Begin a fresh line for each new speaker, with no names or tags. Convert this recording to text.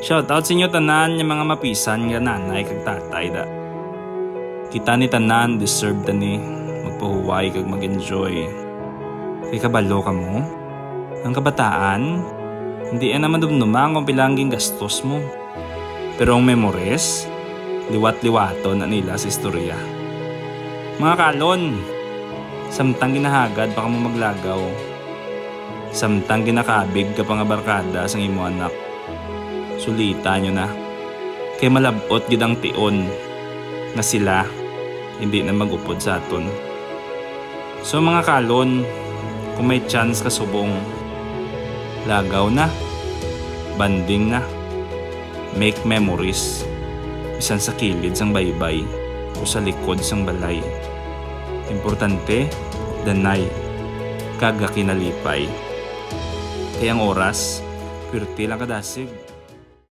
Shoutout sa inyo tanan yung mga mapisan nga nanay kag tatay da. Kita ni tanan deserve tani magpahuway kag mag-enjoy. Kay kabalo ka mo, ang kabataan, hindi naman dumdumang kung pilangging gastos mo. Pero ang memories, liwat-liwaton na nila sa istorya. Mga kalon, samtang ginahagad pa ka mo maglagaw. Samtang ginakabig ka pa nga barkada sang imo anak. Sulita nyo na. Kay malabot gid ang tion nga sila hindi na magupod sa aton. So mga kalon, kung may chance ka subong, lagaw na, banding na, make memories, bisan sa kilid sang baybay o sa likod sang balay. Importante, danay, kaga kinalipay. Kaya ang oras, pwerte lang kadasig.